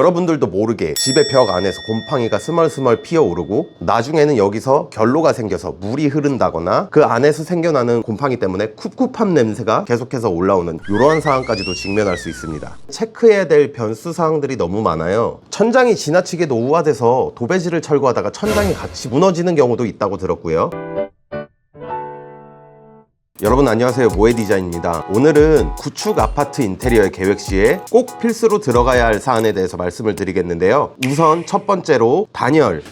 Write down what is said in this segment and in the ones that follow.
여러분들도 모르게 집의 벽 안에서 곰팡이가 스멀스멀 피어오르고 나중에는 여기서 결로가 생겨서 물이 흐른다거나 그 안에서 생겨나는 곰팡이 때문에 쿰쿰한 냄새가 계속해서 올라오는 이러한 상황까지도 직면할 수 있습니다. 체크해야 될 변수 사항들이 너무 많아요. 천장이 지나치게 노후화돼서 도배지를 철거하다가 천장이 같이 무너지는 경우도 있다고 들었고요. 여러분 안녕하세요, 모에디자인입니다. 오늘은 구축 아파트 인테리어 계획 시에 꼭 필수로 들어가야 할 사안에 대해서 말씀을 드리겠는데요. 우선 첫 번째로 단열.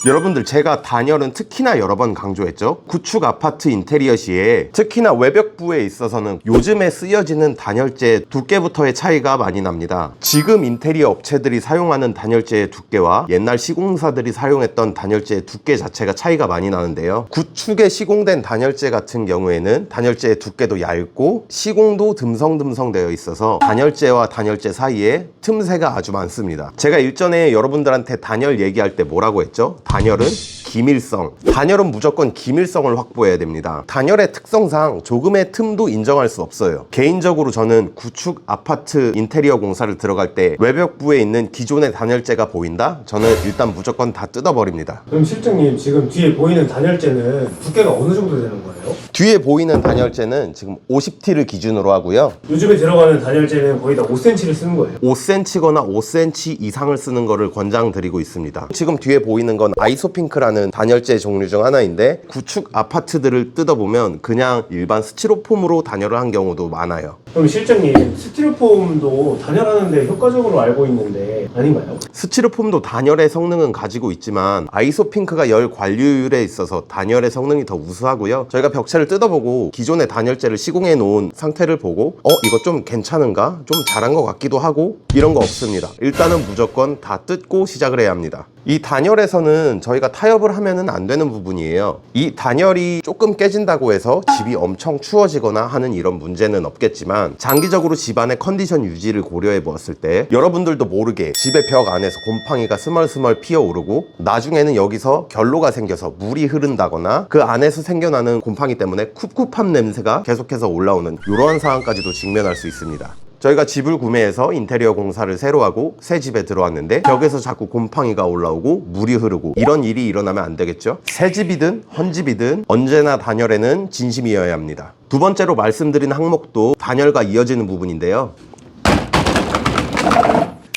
여러분들, 제가 단열은 특히나 여러 번 강조했죠. 구축 아파트 인테리어 시에 특히나 외벽부에 있어서는 요즘에 쓰여지는 단열재 두께부터의 차이가 많이 납니다. 지금 인테리어 업체들이 사용하는 단열재의 두께와 옛날 시공사들이 사용했던 단열재의 두께 자체가 차이가 많이 나는데요. 구축에 시공된 단열재 같은 경우에는 단열재의 두께도 얇고 시공도 듬성듬성 되어 있어서 단열재와 단열재 사이에 틈새가 아주 많습니다. 제가 일전에 여러분들한테 단열 얘기할 때 뭐라고 했죠? 단열은 기밀성. 단열은 무조건 기밀성을 확보해야 됩니다. 단열의 특성상 조금의 틈도 인정할 수 없어요. 개인적으로 저는 구축 아파트 인테리어 공사를 들어갈 때 외벽부에 있는 기존의 단열재가 보인다? 저는 일단 무조건 다 뜯어버립니다. 그럼 실장님, 지금 뒤에 보이는 단열재는 두께가 어느 정도 되는 거예요? 뒤에 보이는 단열재는 지금 50T를 기준으로 하고요. 요즘에 들어가는 단열재는 거의 다 5cm를 쓰는 거예요. 5cm거나 5cm 이상을 쓰는 거를 권장드리고 있습니다. 지금 뒤에 보이는 건 아이소핑크라는 단열재 종류 중 하나인데, 구축 아파트들을 뜯어보면 그냥 일반 스티로폼으로 단열을 한 경우도 많아요. 그럼 실장님, 스티로폼도 단열하는데 효과적으로 알고 있는데 아닌가요? 스티로폼도 단열의 성능은 가지고 있지만 아이소핑크가 열 관리율에 있어서 단열의 성능이 더 우수하고요. 저희가 벽체를 뜯어보고 기존의 단열재를 시공해 놓은 상태를 보고 이거 좀 괜찮은가? 좀 잘한 것 같기도 하고 이런 거 없습니다. 일단은 무조건 다 뜯고 시작을 해야 합니다. 이 단열에서는 저희가 타협을 하면은 안 되는 부분이에요. 이 단열이 조금 깨진다고 해서 집이 엄청 추워지거나 하는 이런 문제는 없겠지만, 장기적으로 집안의 컨디션 유지를 고려해 보았을 때 여러분들도 모르게 집의 벽 안에서 곰팡이가 스멀스멀 피어오르고 나중에는 여기서 결로가 생겨서 물이 흐른다거나 그 안에서 생겨나는 곰팡이 때문에 쿰쿰한 냄새가 계속해서 올라오는 이러한 상황까지도 직면할 수 있습니다. 저희가 집을 구매해서 인테리어 공사를 새로 하고 새 집에 들어왔는데 벽에서 자꾸 곰팡이가 올라오고 물이 흐르고 이런 일이 일어나면 안 되겠죠? 새 집이든 헌집이든 언제나 단열에는 진심이어야 합니다. 두 번째로 말씀드린 항목도 단열과 이어지는 부분인데요.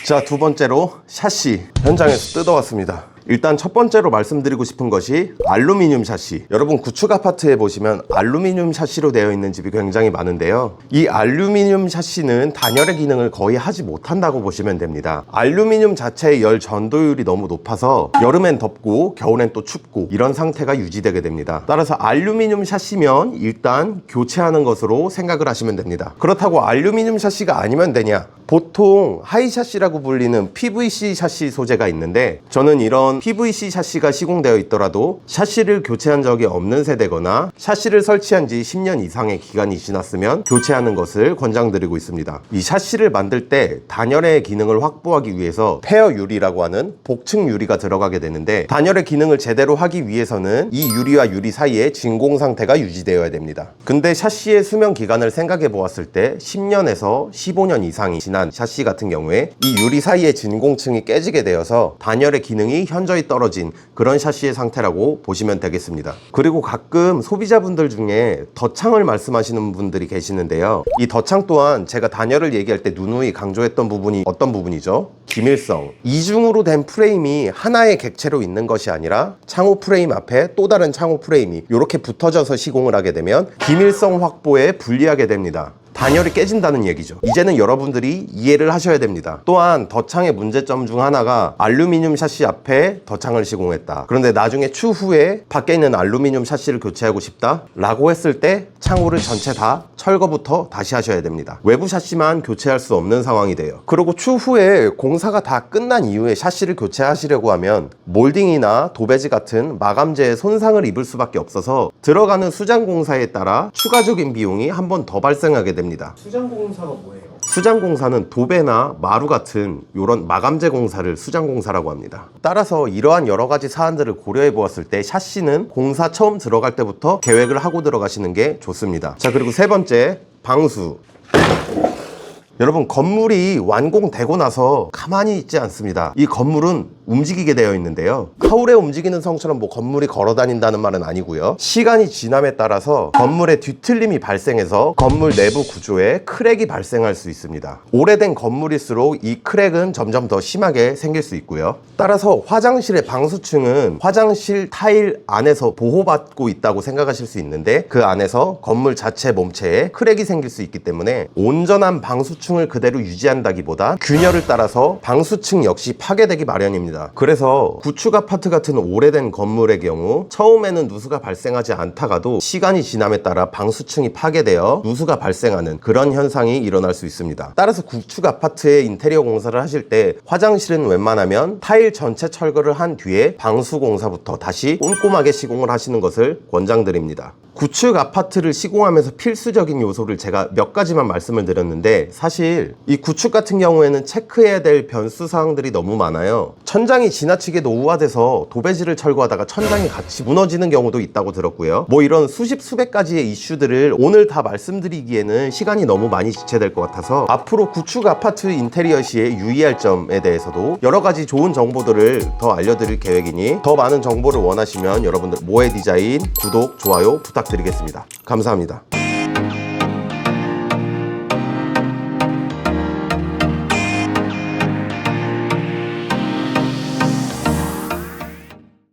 자, 두 번째로 샤시 현장에서 뜯어왔습니다. 일단 첫 번째로 말씀드리고 싶은 것이 알루미늄 샤시. 여러분, 구축 아파트에 보시면 알루미늄 샤시로 되어 있는 집이 굉장히 많은데요. 이 알루미늄 샤시는 단열의 기능을 거의 하지 못한다고 보시면 됩니다. 알루미늄 자체의 열 전도율이 너무 높아서 여름엔 덥고 겨울엔 또 춥고 이런 상태가 유지되게 됩니다. 따라서 알루미늄 샤시면 일단 교체하는 것으로 생각을 하시면 됩니다. 그렇다고 알루미늄 샤시가 아니면 되냐? 보통 하이 샤시라고 불리는 PVC 샤시 소재가 있는데, 저는 이런 PVC 샤시가 시공되어 있더라도 샤시를 교체한 적이 없는 세대거나 샤시를 설치한 지 10년 이상의 기간이 지났으면 교체하는 것을 권장드리고 있습니다. 이 샤시를 만들 때 단열의 기능을 확보하기 위해서 페어 유리라고 하는 복층 유리가 들어가게 되는데, 단열의 기능을 제대로 하기 위해서는 이 유리와 유리 사이에 진공 상태가 유지되어야 됩니다. 근데 샤시의 수명 기간을 생각해 보았을 때 10년에서 15년 이상이 지난 샤시 같은 경우에 이 유리 사이의 진공층이 깨지게 되어서 단열의 기능이 현저히 떨어진 그런 샤시의 상태라고 보시면 되겠습니다. 그리고 가끔 소비자분들 중에 덧창을 말씀하시는 분들이 계시는데요. 이 덧창 또한 제가 단열을 얘기할 때 누누이 강조했던 부분이 어떤 부분이죠? 기밀성. 이중으로 된 프레임이 하나의 객체로 있는 것이 아니라 창호 프레임 앞에 또 다른 창호 프레임이 이렇게 붙어져서 시공을 하게 되면 기밀성 확보에 불리하게 됩니다. 단열이 깨진다는 얘기죠. 이제는 여러분들이 이해를 하셔야 됩니다. 또한 덧창의 문제점 중 하나가 알루미늄 샤시 앞에 덧창을 시공했다. 그런데 나중에 추후에 밖에 있는 알루미늄 샤시를 교체하고 싶다 라고 했을 때 창호를 전체 다 철거부터 다시 하셔야 됩니다. 외부 샤시만 교체할 수 없는 상황이 돼요. 그리고 추후에 공사가 다 끝난 이후에 샤시를 교체하시려고 하면 몰딩이나 도배지 같은 마감재에 손상을 입을 수밖에 없어서 들어가는 수장 공사에 따라 추가적인 비용이 한 번 더 발생하게 됩니다. 수장공사가 뭐예요? 수장공사는 도배나 마루 같은 이런 마감재 공사를 수장공사라고 합니다. 따라서 이러한 여러 가지 사안들을 고려해 보았을 때 샤시는 공사 처음 들어갈 때부터 계획을 하고 들어가시는 게 좋습니다. 자, 그리고 세 번째, 방수. 여러분, 건물이 완공되고 나서 가만히 있지 않습니다. 이 건물은 움직이게 되어 있는데요. 하울의 움직이는 성처럼 뭐 건물이 걸어 다닌다는 말은 아니고요. 시간이 지남에 따라서 건물의 뒤틀림이 발생해서 건물 내부 구조에 크랙이 발생할 수 있습니다. 오래된 건물일수록 이 크랙은 점점 더 심하게 생길 수 있고요. 따라서 화장실의 방수층은 화장실 타일 안에서 보호받고 있다고 생각하실 수 있는데, 그 안에서 건물 자체 몸체에 크랙이 생길 수 있기 때문에 온전한 방수층을 그대로 유지한다기보다 균열을 따라서 방수층 역시 파괴되기 마련입니다. 그래서 구축 아파트 같은 오래된 건물의 경우 처음에는 누수가 발생하지 않다가도 시간이 지남에 따라 방수층이 파괴되어 누수가 발생하는 그런 현상이 일어날 수 있습니다. 따라서 구축 아파트의 인테리어 공사를 하실 때 화장실은 웬만하면 타일 전체 철거를 한 뒤에 방수 공사부터 다시 꼼꼼하게 시공을 하시는 것을 권장드립니다. 구축 아파트를 시공하면서 필수적인 요소를 제가 몇 가지만 말씀을 드렸는데, 사실 이 구축 같은 경우에는 체크해야 될 변수 사항들이 너무 많아요. 천장이 지나치게 노후화돼서 도배지를 철거하다가 천장이 같이 무너지는 경우도 있다고 들었고요. 뭐 이런 수백 가지의 이슈들을 오늘 다 말씀드리기에는 시간이 너무 많이 지체될 것 같아서 앞으로 구축 아파트 인테리어 시에 유의할 점에 대해서도 여러 가지 좋은 정보들을 더 알려드릴 계획이니, 더 많은 정보를 원하시면 여러분들 모해 디자인 구독, 좋아요 부탁드리겠습니다. 감사합니다.